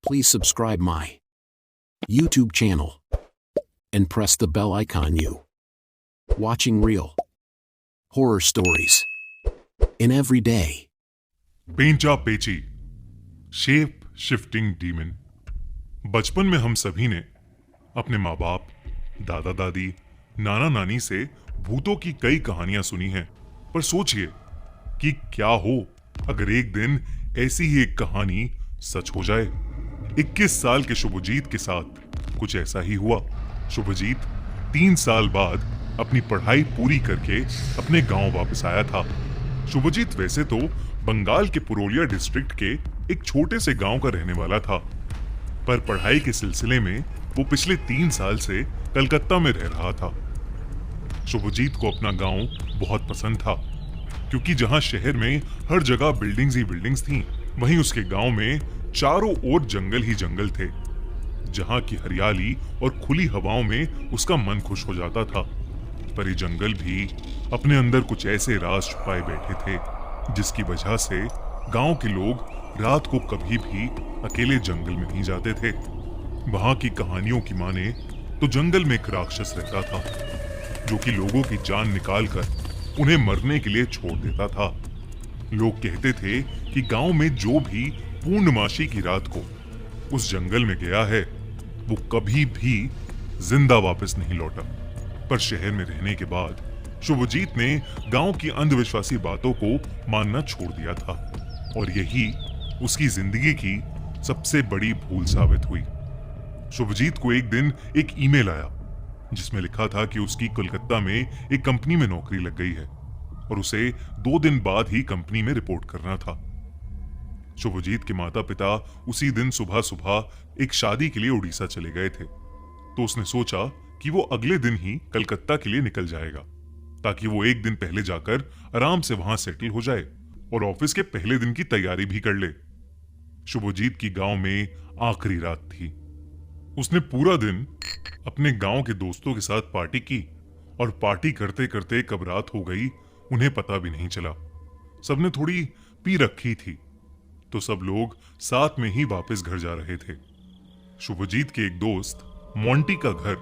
please subscribe my YouTube channel and press the bell icon. You watching real horror stories in every day. पेंचा पेची, shape shifting demon. बचपन में हम सभी ने अपने माँ बाप, दादा दादी, नाना नानी से भूतों की कई कहानियां सुनी हैं। पर सोचिए कि क्या हो अगर एक दिन ऐसी ही एक कहानी सच हो जाए। 21 साल के शुभजीत के साथ कुछ ऐसा ही हुआ। शुभजीत 3 साल बाद अपनी पढ़ाई पूरी करके अपने गांव वापस आया था। शुभजीत वैसे तो बंगाल के पुरुलिया डिस्ट्रिक्ट के एक छोटे से गांव का रहने वाला था, पर पढ़ाई के सिलसिले में वो पिछले 3 साल से कलकत्ता में रह रहा था। शुभजीत को अपना गांव बहुत पसंद था, क्योंकि जहां शहर में हर जगह बिल्डिंग्स ही बिल्डिंग्स थीं, वहीं उसके गांव में चारों ओर जंगल ही जंगल थे, जहां की हरियाली और खुली हवाओं में उसका मन खुश हो जाता था। पर ये जंगल भी अपने अंदर कुछ ऐसे राज छुपाए बैठे थे, जिसकी वजह से गांव के लोग रात को कभी भी अकेले जंगल में नहीं जाते थे। वहां की कहानियों की माने तो जंगल में एक राक्षस रहता था, जो कि लोगों की जान निकालकर उन्हें मरने के लिए छोड़ देता था। लोग कहते थे कि गांव में जो भी पूर्णमासी की रात को उस जंगल में गया है, वो कभी भी जिंदा वापस नहीं लौटा। पर शहर में रहने के बाद शुभजीत ने गांव की अंधविश्वासी बातों को मानना छोड़ दिया था, और यही उसकी जिंदगी की सबसे बड़ी भूल साबित हुई। शुभजीत को एक दिन एक ईमेल आया, जिसमें लिखा था कि उसकी कोलकाता में एक कंपनी में नौकरी लग गई है और उसे 2 दिन बाद ही कंपनी में रिपोर्ट करना था। शुभजीत के माता पिता उसी दिन सुबह सुबह एक शादी के लिए उड़ीसा चले गए थे, तो उसने सोचा कि वो अगले दिन ही कलकत्ता के लिए निकल जाएगा, ताकि वो एक दिन पहले जाकर आराम से वहां सेटल हो जाए और ऑफिस के पहले दिन की तैयारी भी कर ले। शुभजीत की गांव में आखिरी रात थी। उसने पूरा दिन अपने गांव के दोस्तों के साथ पार्टी की, और पार्टी करते करते कब रात हो गई उन्हें पता भी नहीं चला। सबने थोड़ी पी रखी थी, तो सब लोग साथ में ही वापस घर जा रहे थे। शुभजीत के एक दोस्त मोंटी का घर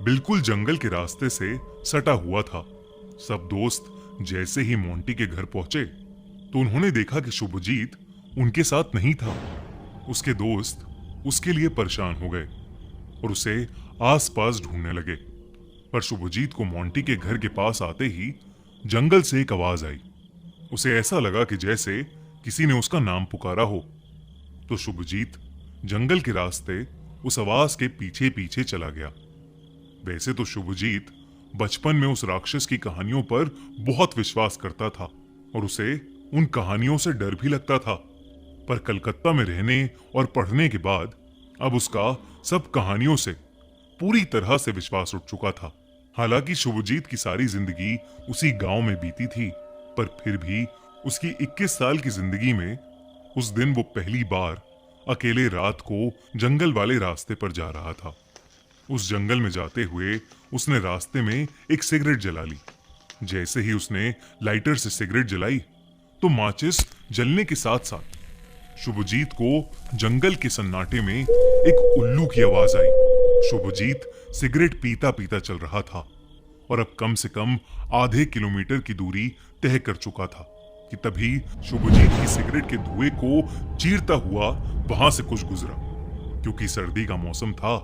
बिल्कुल जंगल के रास्ते से सटा हुआ था। सब दोस्त जैसे ही मोंटी के घर पहुंचे, तो उन्होंने देखा कि शुभजीत उनके साथ नहीं था। उसके दोस्त उसके लिए परेशान हो गए और उसे आसपास ढूंढने लगे। पर शुभजीत को मोंटी के घर के पास आते ही जंगल से एक आवाज आई। उसे ऐसा लगा कि जैसे किसी ने उसका नाम पुकारा हो। तो शुभजीत जंगल के रास्ते उस आवाज के पीछे पीछे चला गया। वैसे तो शुभजीत बचपन में उस राक्षस की कहानियों पर बहुत विश्वास करता था, और उसे उन कहानियों से डर भी लगता था। पर कलकत्ता में रहने और पढ़ने के बाद अब उसका सब कहानियों से पूरी तरह से विश्वास उठ चुका था। हालांकि शुभजीत की सारी जिंदगी उसी गांव में बीती थी, पर फिर भी उसकी 21 साल की जिंदगी में उस दिन वो पहली बार अकेले रात को जंगल वाले रास्ते पर जा रहा था। उस जंगल में जाते हुए उसने रास्ते में एक सिगरेट जला ली। जैसे ही उसने लाइटर से सिगरेट जलाई, तो माचिस जलने के साथ साथ शुभजीत को जंगल के सन्नाटे में एक उल्लू की आवाज आई। शुभजीत सिगरेट पीता पीता चल रहा था, और अब कम से कम आधे किलोमीटर की दूरी तय कर चुका था कि तभी शुभजीत की सिगरेट के धुएं को चीरता हुआ वहां से कुछ गुजरा। क्योंकि सर्दी का मौसम था,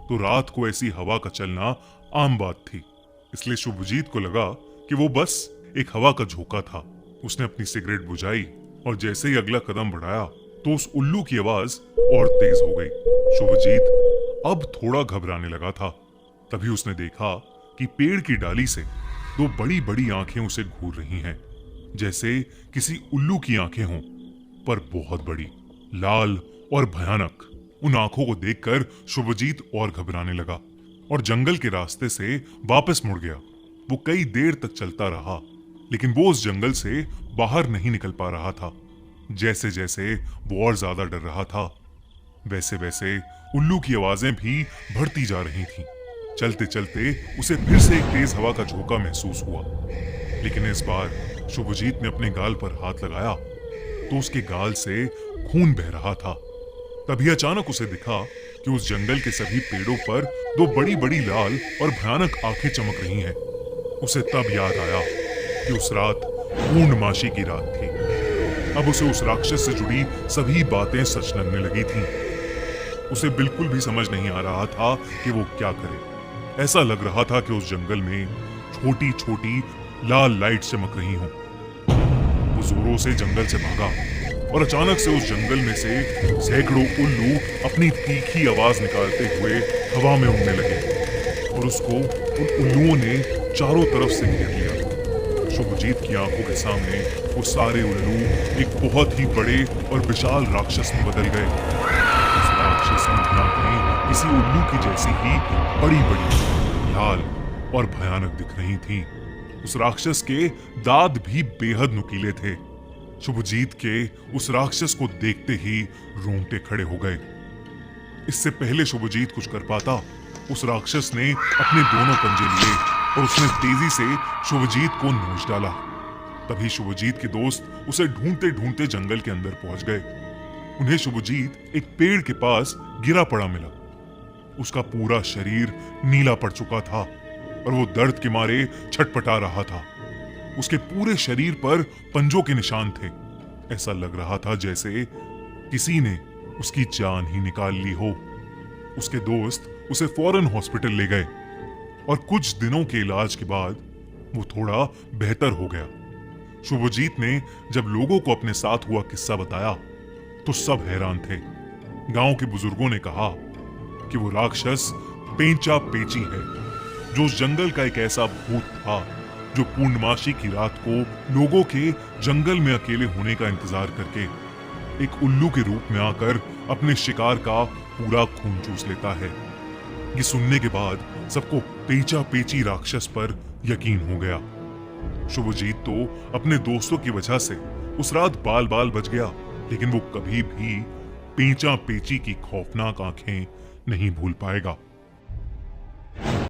तो रात को ऐसी हवा का चलना आम बात थी, इसलिए शुभजीत को लगा कि वो बस एक हवा का झोंका था। उसने अपनी सिगरेट बुझाई, और जैसे ही अगला कदम बढ़ाया, तो उस उल्लू की आवाज और तेज हो गई। शुभजीत अब थोड़ा घबराने लगा था। तभी उसने देखा कि पेड़ की डाली से 2 बड़ी बड़ी आंखें उसे घूर रही हैं, जैसे किसी उल्लू की आंखें हों, पर बहुत बड़ी, लाल और भयानक। उन आंखों को देखकर शुभजीत और घबराने लगा और जंगल के रास्ते से वापस मुड़ गया। वो कई देर तक चलता रहा, लेकिन वो उस जंगल से बाहर नहीं निकल पा रहा था। जैसे जैसे वो और ज्यादा डर रहा था, वैसे वैसे उल्लू की आवाजें भी बढ़ती जा रही थीं। चलते चलते उसे फिर से एक तेज हवा का झोंका महसूस हुआ, लेकिन इस बार शुभजीत ने अपने गाल पर हाथ लगाया तो उसके गाल से खून बह रहा था। तभी अचानक उसे दिखा कि उस जंगल के सभी पेड़ों पर दो बड़ी बड़ी लाल और भयानक आंखें चमक रही हैं। उसे तब याद आया कि उस रात पूर्णमासी की रात थी। अब उसे उस राक्षस से जुड़ी सभी बातें सच लगने लगी थीं। उसे बिल्कुल भी समझ नहीं आ रहा था कि वो क्या करे। ऐसा लग रहा था कि उस जंगल में छोटी छोटी लाल लाइट चमक रही हों। वो जोरों से जंगल से भागा और अचानक से उस जंगल में से सैकड़ों उल्लू अपनी तीखी आवाज निकालते हुए हवा में उड़ने लगे और उसको उन उल्लुओं ने चारों तरफ से घेर लिया। शुभजीत की आंखों के सामने वो सारे उल्लू एक बहुत ही बड़े और विशाल राक्षस में बदल गए। उस राक्षस की आंखें किसी उल्लू की जैसी ही बड़ी बड़ी, लाल और भयानक दिख रही थीं। उस राक्षस के दांत भी बेहद नुकीले थे। शुभजीत के उस राक्षस को देखते ही रोंगटे खड़े हो गए। इससे पहले शुभजीत कुछ कर पाता, उस राक्षस ने अपने दोनों पंजे लिए और उसने तेजी से शुभजीत को नोच डाला। तभी शुभजीत के दोस्त उसे ढूंढते ढूंढते जंगल के अंदर पहुंच गए। उन्हें शुभजीत एक पेड़ के पास गिरा पड़ा मिला। उसका पूरा शरीर नीला पड़ चुका था और वो दर्द के मारे छटपटा रहा था। उसके पूरे शरीर पर पंजों के निशान थे। ऐसा लग रहा था जैसे किसी ने उसकी जान ही निकाल ली हो। उसके दोस्त उसे फौरन हॉस्पिटल ले गए और कुछ दिनों के इलाज के बाद वो थोड़ा बेहतर हो गया। शुभजीत ने जब लोगों को अपने साथ हुआ किस्सा बताया तो सब हैरान थे। गांव के बुजुर्गों ने कहा कि वो राक्षस पेंचा पेची है, जो उस जंगल का एक ऐसा भूत था जो पूर्णमासी की रात को लोगों के जंगल में अकेले होने का इंतजार करके एक उल्लू के रूप में आकर अपने शिकार का पूरा खून चूस लेता है। ये सुनने के बाद सबको पेचा पेची राक्षस पर यकीन हो गया। शुभजीत तो अपने दोस्तों की वजह से उस रात बाल बाल बच गया, लेकिन वो कभी भी पेचा पेची की खौफनाक आंखें नहीं भूल पाएगा।